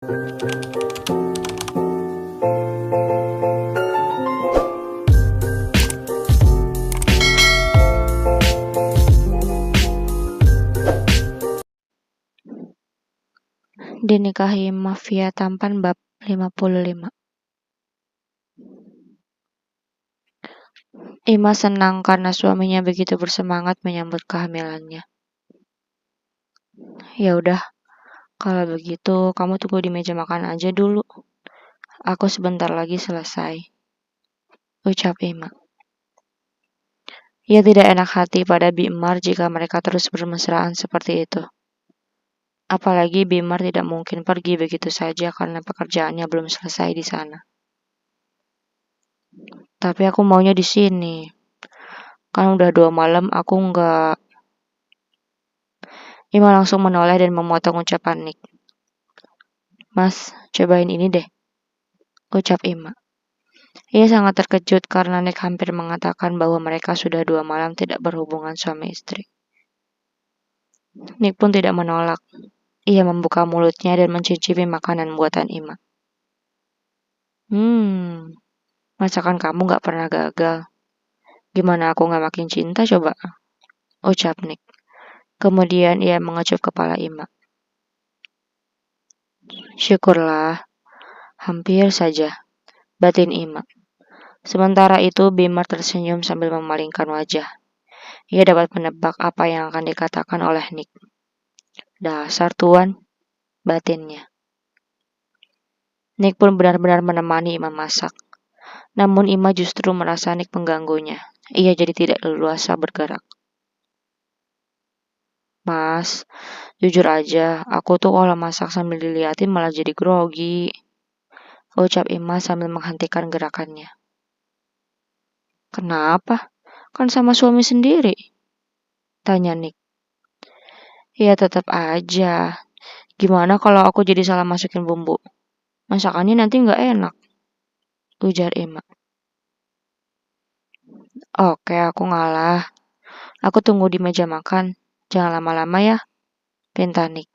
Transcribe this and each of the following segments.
Dinikahi Mafia Tampan bab 55. Ima senang karena suaminya begitu bersemangat menyambut kehamilannya. Ya udah, kalau begitu kamu tunggu di meja makan aja dulu. Aku sebentar lagi selesai, ucap Ima. Ia tidak enak hati pada Bimar jika mereka terus bermesraan seperti itu. Apalagi Bimar tidak mungkin pergi begitu saja karena pekerjaannya belum selesai di sana. Tapi aku maunya di sini. Kan udah 2 malam aku nggak. Ima langsung menoleh dan memotong ucapan Nick. Mas, cobain ini deh, ucap Ima. Ia sangat terkejut karena Nick hampir mengatakan bahwa mereka sudah 2 malam tidak berhubungan suami istri. Nick pun tidak menolak. Ia membuka mulutnya dan mencicipi makanan buatan Ima. Masakan kamu gak pernah gagal. Gimana aku gak makin cinta coba? Ucap Nick. Kemudian ia mengecup kepala Ima. Syukurlah, hampir saja, batin Ima. Sementara itu Bimar tersenyum sambil memalingkan wajah. Ia dapat menebak apa yang akan dikatakan oleh Nick. Dasar tuan, batinnya. Nick pun benar-benar menemani Ima masak. Namun Ima justru merasa Nick mengganggunya. Ia jadi tidak leluasa bergerak. Mas, jujur aja, aku tuh kalau masak sambil diliatin malah jadi grogi, ucap Ima sambil menghentikan gerakannya. Kenapa? Kan sama suami sendiri, tanya Nick. Ya tetap aja. Gimana kalau aku jadi salah masukin bumbu? Masakannya nanti nggak enak, ujar Ima. Oke, aku ngalah. Aku tunggu di meja makan. Jangan lama-lama ya, pinta Nick.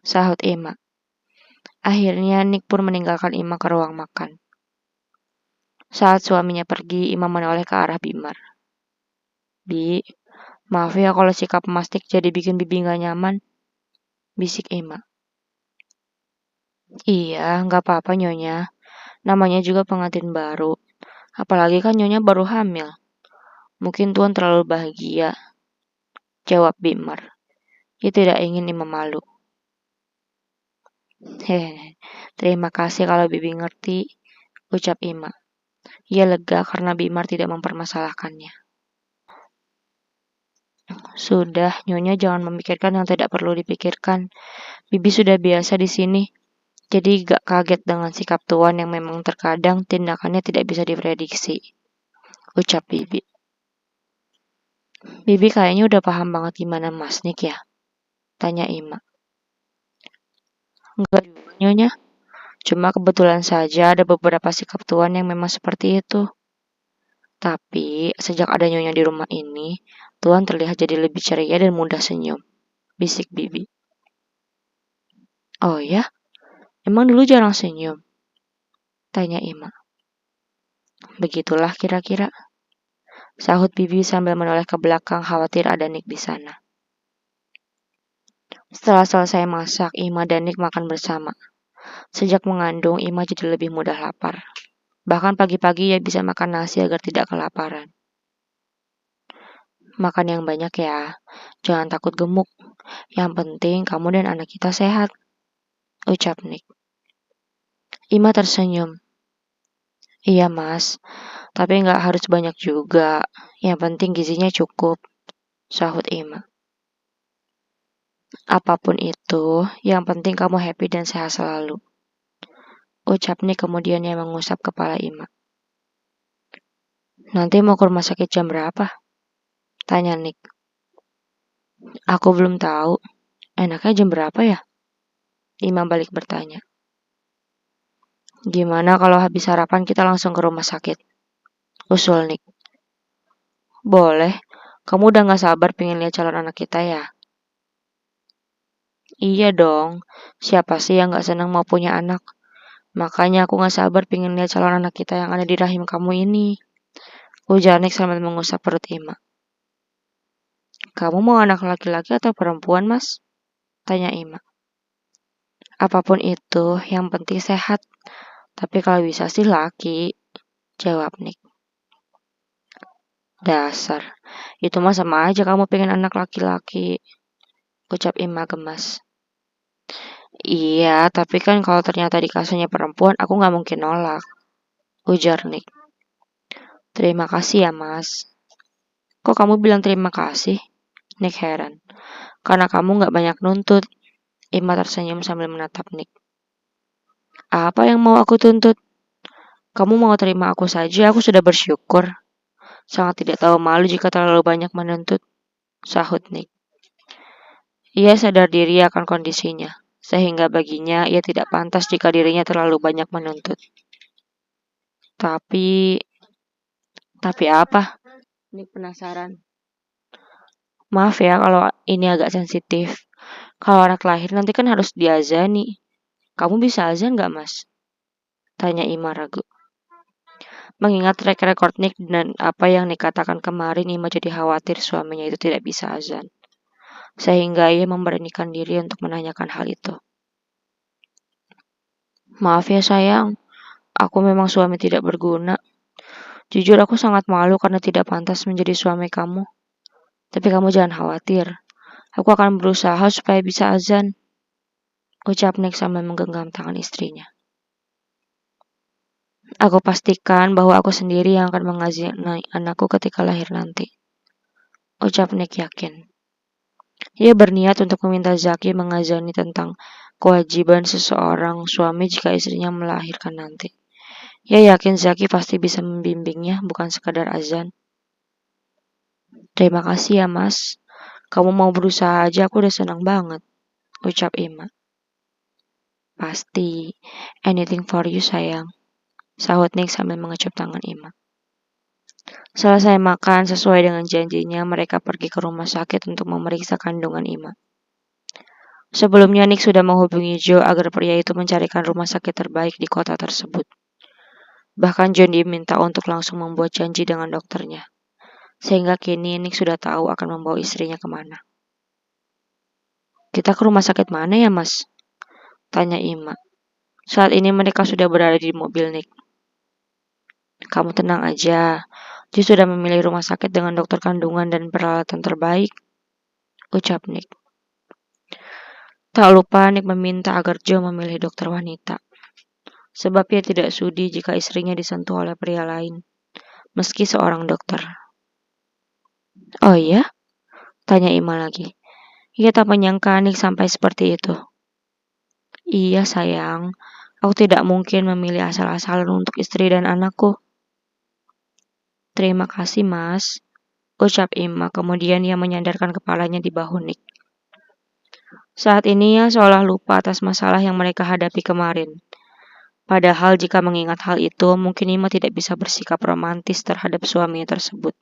Sahut Ima. Akhirnya Nick pun meninggalkan Ima ke ruang makan. Saat suaminya pergi, Ima menoleh ke arah Bimar. Bi, maaf ya kalau sikap Mas Nick jadi bikin Bibi gak nyaman, bisik Ima. Iya, gak apa-apa Nyonya. Namanya juga pengantin baru. Apalagi kan Nyonya baru hamil. Mungkin Tuan terlalu bahagia, jawab Bimar. Ia tidak ingin Ima malu. Hehehe, terima kasih kalau Bibi ngerti, ucap Ima. Ia lega karena Bimar tidak mempermasalahkannya. Sudah, Nyonya jangan memikirkan yang tidak perlu dipikirkan. Bibi sudah biasa di sini. Jadi gak kaget dengan sikap Tuan yang memang terkadang tindakannya tidak bisa diprediksi, ucap Bibi. Bibi kayaknya udah paham banget gimana Mas Nick ya, tanya Ima. Enggak juga Nyonya, cuma kebetulan saja ada beberapa sikap Tuan yang memang seperti itu. Tapi sejak ada Nyonya di rumah ini, Tuan terlihat jadi lebih ceria dan mudah senyum, bisik Bibi. Oh ya? Emang dulu jarang senyum? Tanya Ima. Begitulah kira-kira, sahut Bibi sambil menoleh ke belakang khawatir ada Nick di sana. Setelah selesai masak, Ima dan Nick makan bersama. Sejak mengandung, Ima jadi lebih mudah lapar. Bahkan pagi-pagi ia bisa makan nasi agar tidak kelaparan. Makan yang banyak ya, jangan takut gemuk. Yang penting kamu dan anak kita sehat, ucap Nick. Ima tersenyum. Iya mas, tapi nggak harus banyak juga. Yang penting gizinya cukup, sahut Ima. Apapun itu, yang penting kamu happy dan sehat selalu, ucap Nick kemudian ia mengusap kepala Ima. Nanti mau ke rumah sakit jam berapa? Tanya Nick. Aku belum tahu. Enaknya jam berapa ya? Ima balik bertanya. Gimana kalau habis sarapan kita langsung ke rumah sakit? Usul Nick. Boleh. Kamu udah gak sabar pengen lihat calon anak kita ya? Iya dong, siapa sih yang gak senang mau punya anak? Makanya aku gak sabar pengen lihat calon anak kita yang ada di rahim kamu ini. Ujar Nick sambil mengusap perut Ima. Kamu mau anak laki-laki atau perempuan, Mas? Tanya Ima. Apapun itu, yang penting sehat. Tapi kalau bisa sih laki, jawab Nick. Dasar, itu mah sama aja kamu pengen anak laki-laki, ucap Ima gemas. Iya, tapi kan kalau ternyata dikasihnya perempuan, aku nggak mungkin nolak, ujar Nick. Terima kasih ya, Mas. Kok kamu bilang terima kasih? Nick heran. Karena kamu nggak banyak nuntut. Ima tersenyum sambil menatap Nick. Apa yang mau aku tuntut? Kamu mau terima aku saja, aku sudah bersyukur. Sangat tidak tahu malu jika terlalu banyak menuntut, sahut Nick. Ia sadar diri akan kondisinya, sehingga baginya ia tidak pantas jika dirinya terlalu banyak menuntut. Tapi apa? Nick penasaran. Maaf ya kalau ini agak sensitif. Kalau anak lahir nanti kan harus diazani. Kamu bisa azan nggak, Mas? Tanya Ima ragu. Mengingat track record Nick dan apa yang Nick katakan kemarin, Ima jadi khawatir suaminya itu tidak bisa azan. Sehingga ia memberanikan diri untuk menanyakan hal itu. Maaf ya sayang, aku memang suami tidak berguna. Jujur aku sangat malu karena tidak pantas menjadi suami kamu. Tapi kamu jangan khawatir. Aku akan berusaha supaya bisa azan. Ucap Nick sambil menggenggam tangan istrinya. Aku pastikan bahwa aku sendiri yang akan mengazani anakku ketika lahir nanti. Ucap Nick yakin. Ia berniat untuk meminta Zaki mengazani tentang kewajiban seseorang suami jika istrinya melahirkan nanti. Ia yakin Zaki pasti bisa membimbingnya, bukan sekadar azan. Terima kasih ya, Mas. Kamu mau berusaha aja, aku udah senang banget. Ucap Ima. Pasti. Anything for you, sayang. Sahut Nick sambil mengecup tangan Ima. Selesai makan, sesuai dengan janjinya, mereka pergi ke rumah sakit untuk memeriksa kandungan Ima. Sebelumnya Nick sudah menghubungi Joe agar pria itu mencarikan rumah sakit terbaik di kota tersebut. Bahkan John diminta untuk langsung membuat janji dengan dokternya. Sehingga kini Nick sudah tahu akan membawa istrinya kemana. Kita ke rumah sakit mana ya, Mas? Tanya Ima. Saat ini mereka sudah berada di mobil Nick. Kamu tenang aja. Joe sudah memilih rumah sakit dengan dokter kandungan dan peralatan terbaik. Ucap Nick. Tak lupa Nick meminta agar Joe memilih dokter wanita. Sebab ia tidak sudi jika istrinya disentuh oleh pria lain, meski seorang dokter. Oh iya? Tanya Ima lagi. Ia tak menyangka Nick sampai seperti itu. Iya sayang, aku tidak mungkin memilih asal-asalan untuk istri dan anakku. Terima kasih mas, ucap Ima kemudian ia menyandarkan kepalanya di bahu Nick. Saat ini ia seolah lupa atas masalah yang mereka hadapi kemarin. Padahal jika mengingat hal itu, mungkin Ima tidak bisa bersikap romantis terhadap suaminya tersebut.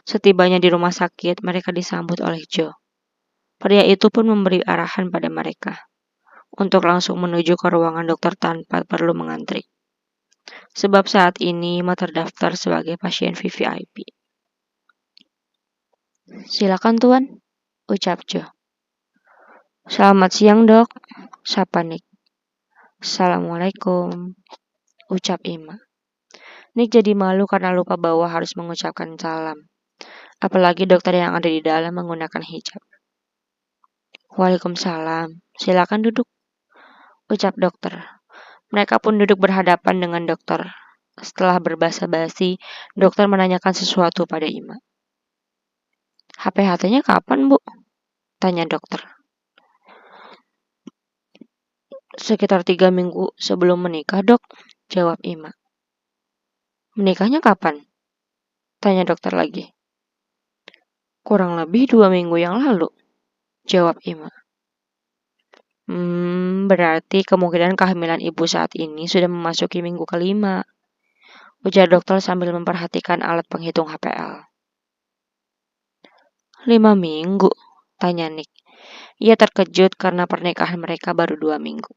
Setibanya di rumah sakit, mereka disambut oleh Joe. Pria itu pun memberi arahan pada mereka untuk langsung menuju ke ruangan dokter tanpa perlu mengantri. Sebab saat ini Ima terdaftar sebagai pasien VVIP. Silakan tuan, ucap Joe. Selamat siang dok, sapa Nick. Assalamualaikum, ucap Ima. Nick jadi malu karena lupa bahwa harus mengucapkan salam. Apalagi dokter yang ada di dalam menggunakan hijab. Waalaikumsalam, silakan duduk, ucap dokter. Mereka pun duduk berhadapan dengan dokter. Setelah berbasa-basi, dokter menanyakan sesuatu pada Ima. HPHT-nya kapan, Bu? Tanya dokter. Sekitar 3 minggu sebelum menikah, dok, jawab Ima. Menikahnya kapan? Tanya dokter lagi. Kurang lebih 2 minggu yang lalu, jawab Ima. Berarti kemungkinan kehamilan ibu saat ini sudah memasuki minggu kelima, ujar dokter sambil memperhatikan alat penghitung HPL. 5 minggu, tanya Nick. Ia terkejut karena pernikahan mereka baru 2 minggu.